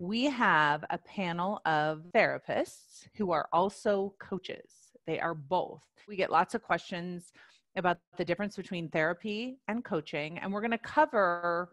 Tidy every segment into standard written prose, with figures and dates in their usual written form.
we have a panel of therapists who are also coaches. They are both. We get lots of questions about the difference between therapy and coaching, and we're going to cover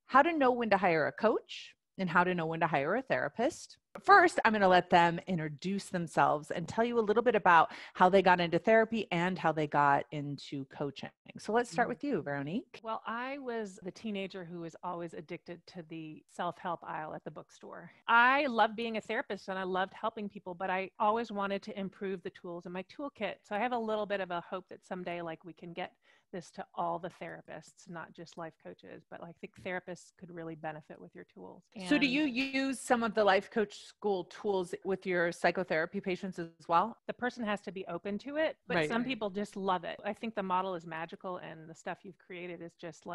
how to know when to hire a coach and how to know when to hire a therapist. First, I'm going to let them introduce themselves and tell you a little bit about how they got into therapy and how they got into coaching. So let's start with you, Veronique. Well, I was the teenager who was always addicted to the self-help aisle at the bookstore. I loved being a therapist and I loved helping people, but I always wanted to improve the tools in my toolkit. So I have a little bit of a hope that someday we can get this to all the therapists, not just life coaches, but I think therapists could really benefit with your tools. So do you use some of the life coach school tools with your psychotherapy patients as well? The person has to be open to it, but some people just love it. I think the model is magical and the stuff you've created is just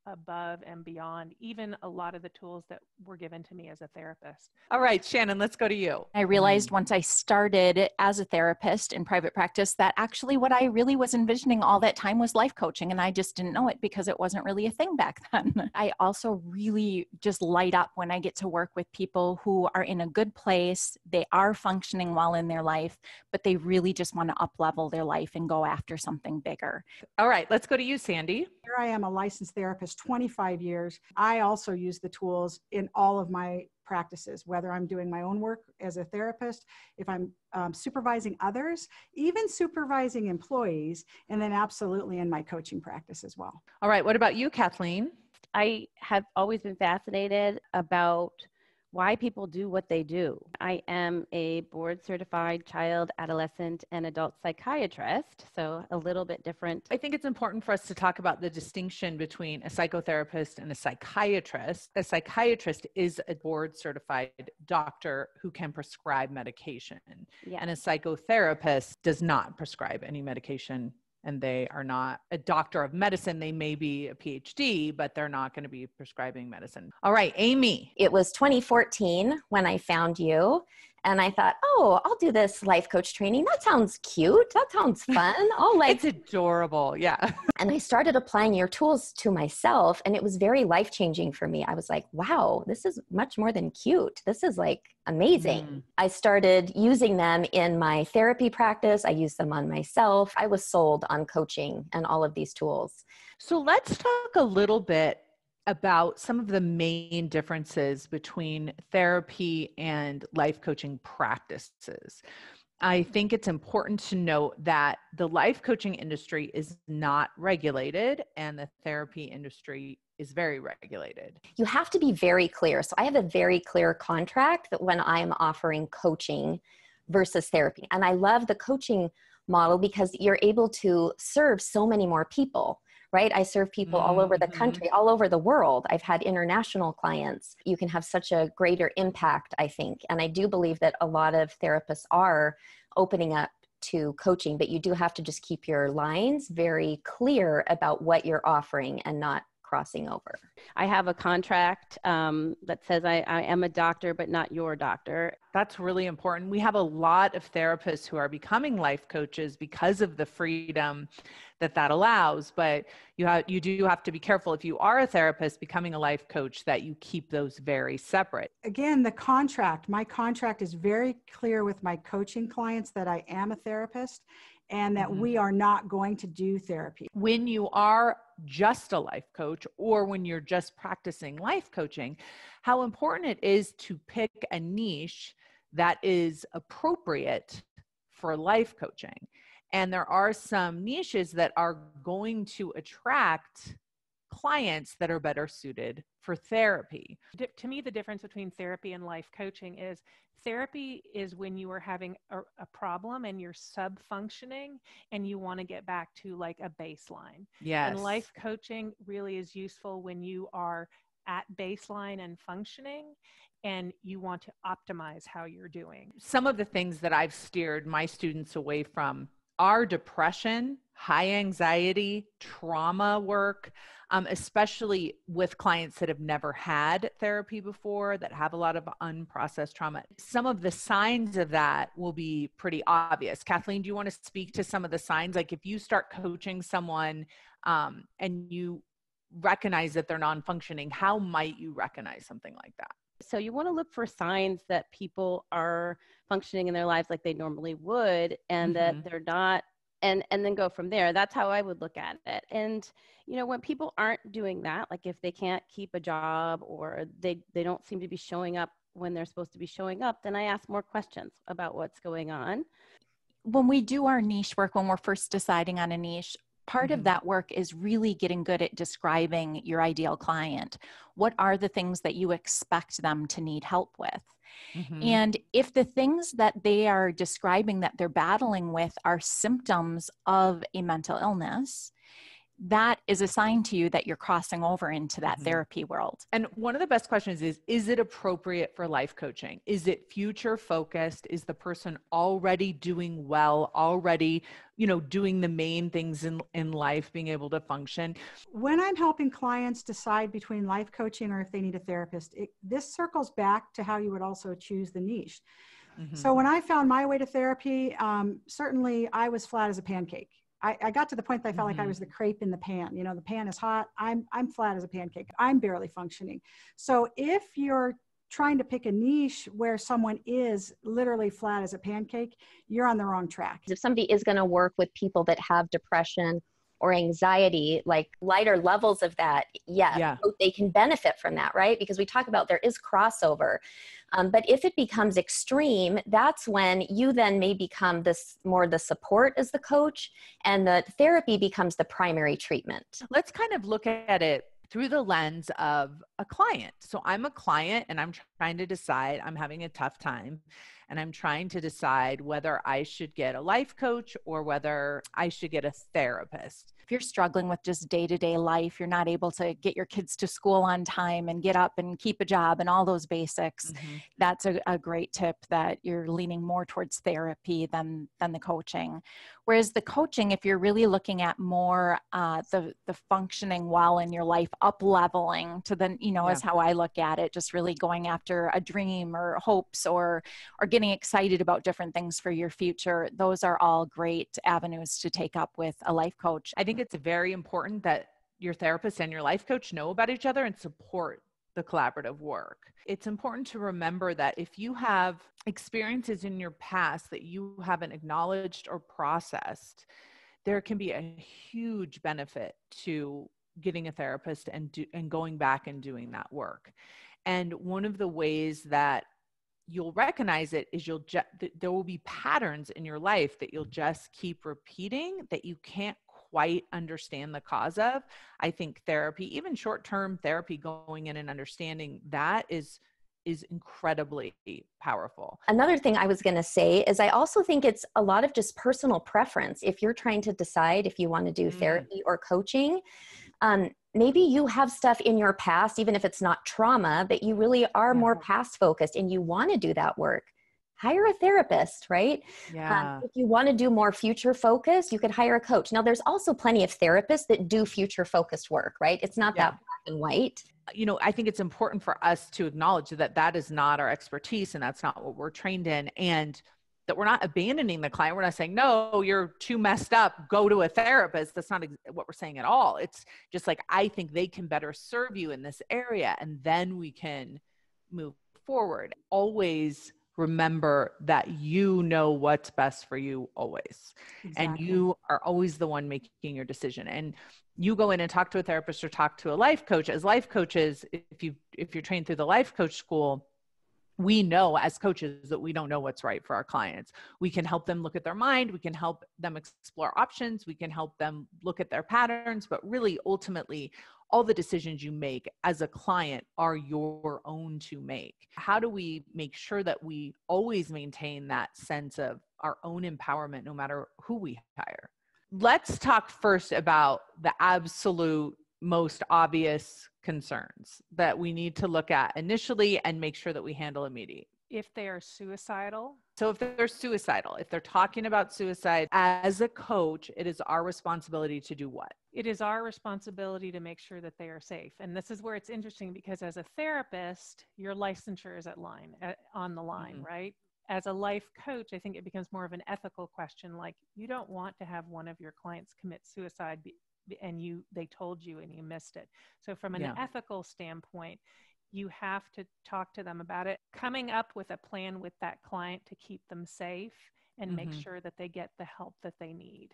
above and beyond even a lot of the tools that were given to me as a therapist. All right, Shannon, let's go to you. I realized once I started as a therapist in private practice that actually what I really was envisioning all that time was life coaching, and I just didn't know it because it wasn't really a thing back then. I also really just light up when I get to work with people who are in a good place. They are functioning well in their life, but they really just want to up-level their life and go after something bigger. All right, let's go to you, Sandy. Here I am, a licensed therapist, 25 years. I also use the tools in all of my practices, whether I'm doing my own work as a therapist, if I'm supervising others, even supervising employees, and then absolutely in my coaching practice as well. All right, what about you, Kathleen? I have always been fascinated about why people do what they do. I am a board certified child, adolescent, and adult psychiatrist, so a little bit different. I think it's important for us to talk about the distinction between a psychotherapist and a psychiatrist. A psychiatrist is a board certified doctor who can prescribe medication, and a psychotherapist does not prescribe any medication. And they are not a doctor of medicine. They may be a PhD, but they're not going to be prescribing medicine. All right, Amy. It was 2014 when I found you. And I thought, oh, I'll do this life coach training. That sounds cute. That sounds fun. Oh, it's adorable. Yeah. And I started applying your tools to myself, and it was very life-changing for me. I was like, wow, this is much more than cute. This is amazing. I started using them in my therapy practice. I used them on myself. I was sold on coaching and all of these tools. So let's talk a little bit about some of the main differences between therapy and life coaching practices. I think it's important to note that the life coaching industry is not regulated and the therapy industry is very regulated. You have to be very clear. So I have a very clear contract that when I'm offering coaching versus therapy. And I love the coaching model because you're able to serve so many more people. Right? I serve people all over the country, all over the world. I've had international clients. You can have such a greater impact, I think. And I do believe that a lot of therapists are opening up to coaching, but you do have to just keep your lines very clear about what you're offering and not crossing over. I have a contract that says I am a doctor, but not your doctor. That's really important. We have a lot of therapists who are becoming life coaches because of the freedom that allows, but you do have to be careful if you are a therapist becoming a life coach that you keep those very separate. Again, my contract is very clear with my coaching clients that I am a therapist and that we are not going to do therapy. When you are just a life coach or when you're just practicing life coaching, how important it is to pick a niche that is appropriate for life coaching. And there are some niches that are going to attract clients that are better suited for therapy. To me, the difference between therapy and life coaching is therapy is when you are having a problem and you're sub-functioning and you want to get back to a baseline. Yes. And life coaching really is useful when you are at baseline and functioning and you want to optimize how you're doing. Some of the things that I've steered my students away from are depression, high anxiety, trauma work, especially with clients that have never had therapy before, that have a lot of unprocessed trauma. Some of the signs of that will be pretty obvious. Kathleen, do you want to speak to some of the signs? Like if you start coaching someone and you recognize that they're non-functioning, how might you recognize something like that? So you want to look for signs that people are functioning in their lives like they normally would, and that they're not, and then go from there. That's how I would look at it. And, when people aren't doing that, like if they can't keep a job or they don't seem to be showing up when they're supposed to be showing up, then I ask more questions about what's going on. When we do our niche work, when we're first deciding on a niche, part of that work is really getting good at describing your ideal client. What are the things that you expect them to need help with? And if the things that they are describing that they're battling with are symptoms of a mental illness, that is a sign to you that you're crossing over into that therapy world. And one of the best questions is it appropriate for life coaching? Is it future focused? Is the person already doing well, already, doing the main things in life, being able to function? When I'm helping clients decide between life coaching or if they need a therapist, this circles back to how you would also choose the niche. So when I found my way to therapy, certainly I was flat as a pancake. I got to the point that I felt like I was the crepe in the pan. The pan is hot. I'm flat as a pancake. I'm barely functioning. So if you're trying to pick a niche where someone is literally flat as a pancake, you're on the wrong track. If somebody is going to work with people that have depression or anxiety, like lighter levels of that, they can benefit from that, right? Because we talk about there is crossover. But if it becomes extreme, that's when you then may become more the support as the coach, and the therapy becomes the primary treatment. Let's kind of look at it through the lens of a client. So I'm a client and I'm trying to decide, I'm having a tough time, and I'm trying to decide whether I should get a life coach or whether I should get a therapist. If you're struggling with just day-to-day life, you're not able to get your kids to school on time and get up and keep a job and all those basics, that's a great tip, that you're leaning more towards therapy than the coaching. Whereas the coaching, if you're really looking at more the functioning well in your life, up-leveling to the, is how I look at it, just really going after a dream or hopes or getting excited about different things for your future. Those are all great avenues to take up with a life coach. I think it's very important that your therapist and your life coach know about each other and support the collaborative work. It's important to remember that if you have experiences in your past that you haven't acknowledged or processed, there can be a huge benefit to getting a therapist and going back and doing that work. And one of the ways that you'll recognize it is there will be patterns in your life that you'll just keep repeating that you can't quite understand the cause of. I think therapy, even short-term therapy, going in and understanding that is incredibly powerful. Another thing I was going to say is I also think it's a lot of just personal preference. If you're trying to decide if you want to do therapy or coaching, maybe you have stuff in your past, even if it's not trauma, but you really are more past focused and you want to do that work. Hire a therapist, right? If you want to do more future focused, you could hire a coach. Now, there's also plenty of therapists that do future focused work, right? It's not that black and white. I think it's important for us to acknowledge that is not our expertise and that's not what we're trained in, and that we're not abandoning the client. We're not saying, no, you're too messed up, go to a therapist. That's not what we're saying at all. It's just like, I think they can better serve you in this area, and then we can move forward. Always remember that you know what's best for you always. And you are always the one making your decision. And you go in and talk to a therapist or talk to a life coach. As life coaches, if you're trained through the life coach school, we know as coaches that we don't know what's right for our clients. We can help them look at their mind. We can help them explore options. We can help them look at their patterns. But really, ultimately, all the decisions you make as a client are your own to make. How do we make sure that we always maintain that sense of our own empowerment, no matter who we hire? Let's talk first about the absolute most obvious concerns that we need to look at initially and make sure that we handle immediately. If they are suicidal. So if they're suicidal, if they're talking about suicide, as a coach, it is our responsibility to do what? It is our responsibility to make sure that they are safe. And this is where it's interesting, because as a therapist, your licensure is on the line, right? As a life coach, I think it becomes more of an ethical question. Like, you don't want to have one of your clients commit suicide and they told you and you missed it. So from an ethical standpoint, You have to talk to them about it, coming up with a plan with that client to keep them safe and make sure that they get the help that they need.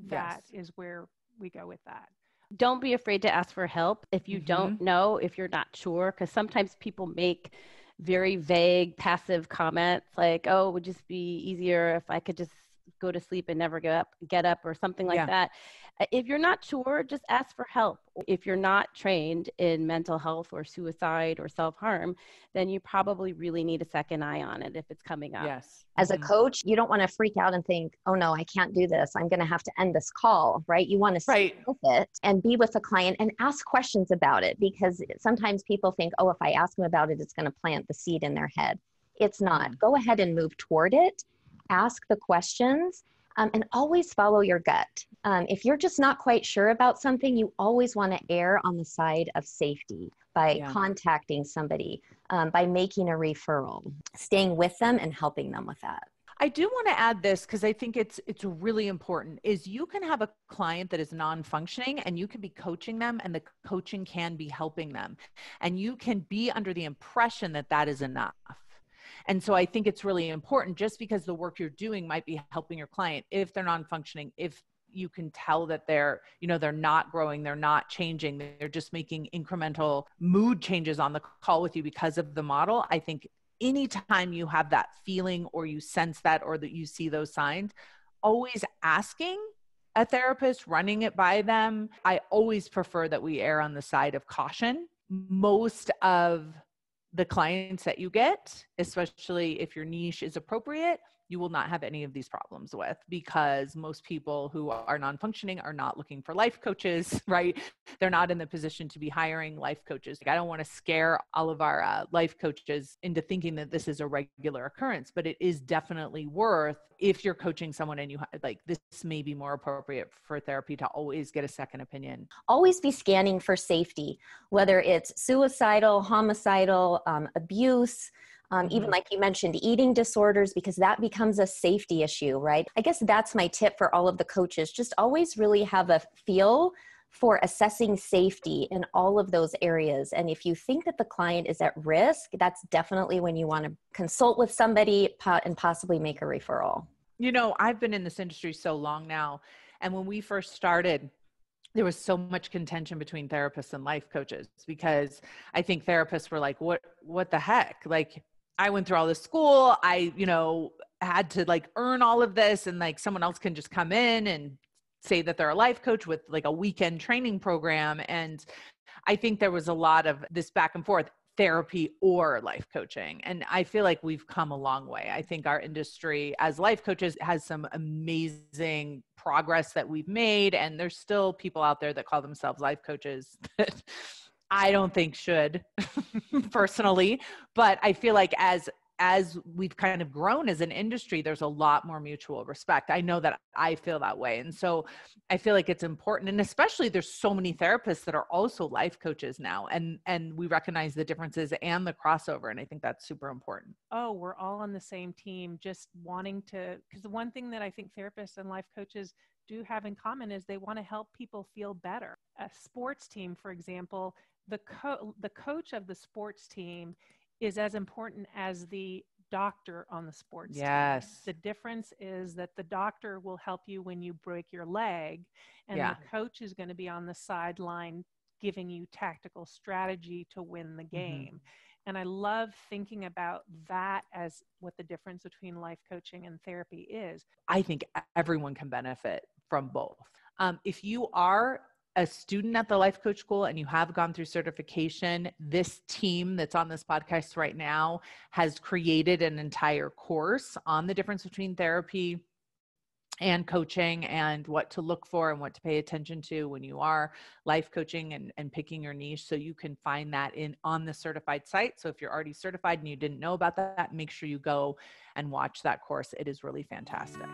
That is where we go with that. Don't be afraid to ask for help if you don't know, if you're not sure, because sometimes people make very vague, passive comments like, oh, it would just be easier if I could just go to sleep and never get up or something like that. If you're not sure, just ask for help. If you're not trained in mental health or suicide or self-harm, then you probably really need a second eye on it if it's coming up. Yes. As a coach, you don't want to freak out and think, oh no, I can't do this. I'm going to have to end this call, right? You want to sit with it and be with the client and ask questions about it, because sometimes people think, oh, if I ask them about it, it's going to plant the seed in their head. It's not. Go ahead and move toward it. Ask the questions. And always follow your gut. If you're just not quite sure about something, you always want to err on the side of safety by contacting somebody, by making a referral, staying with them and helping them with that. I do want to add this because I think it's really important, is you can have a client that is non-functioning and you can be coaching them, and the coaching can be helping them. And you can be under the impression that that is enough. And so I think it's really important, just because the work you're doing might be helping your client, if they're non-functioning, if you can tell that they're not growing, they're not changing, they're just making incremental mood changes on the call with you because of the model. I think anytime you have that feeling or you sense that, or that you see those signs, always asking a therapist, running it by them. I always prefer that we err on the side of caution. Most of the clients that you get, especially if your niche is appropriate, you will not have any of these problems with, because most people who are non-functioning are not looking for life coaches, right? They're not in the position to be hiring life coaches. I don't want to scare all of our life coaches into thinking that this is a regular occurrence, but it is definitely worth, if you're coaching someone and you like, this may be more appropriate for therapy, to always get a second opinion. Always be scanning for safety, whether it's suicidal, homicidal, abuse, even like you mentioned, eating disorders, because that becomes a safety issue, right? I guess that's my tip for all of the coaches. Just always really have a feel for assessing safety in all of those areas. And if you think that the client is at risk, that's definitely when you want to consult with somebody and possibly make a referral. You know, I've been in this industry so long now. And when we first started, there was so much contention between therapists and life coaches, because I think therapists were like, what the heck? Like, I went through all this school. I, had to like earn all of this, and like someone else can just come in and say that they're a life coach with like a weekend training program. And I think there was a lot of this back and forth, therapy or life coaching. And I feel like we've come a long way. I think our industry as life coaches has some amazing progress that we've made. And there's still people out there that call themselves life coaches that I don't think should personally, but I feel like as we've kind of grown as an industry, there's a lot more mutual respect. I know that I feel that way. And so I feel like it's important. And especially there's so many therapists that are also life coaches now. And we recognize the differences and the crossover. And I think that's super important. Oh, we're all on the same team, just wanting to, because the one thing that I think therapists and life coaches do have in common is they want to help people feel better. A sports team, for example, the coach of the sports team is as important as the doctor on the sports team. The difference is that the doctor will help you when you break your leg, and the coach is going to be on the sideline giving you tactical strategy to win the game. And I love thinking about that as what the difference between life coaching and therapy is. I think everyone can benefit from both. If you are a student at the Life Coach School and you have gone through certification, this team that's on this podcast right now has created an entire course on the difference between therapy and coaching, and what to look for and what to pay attention to when you are life coaching and picking your niche. So you can find that on the certified site. So if you're already certified and you didn't know about that, make sure you go and watch that course. It is really fantastic.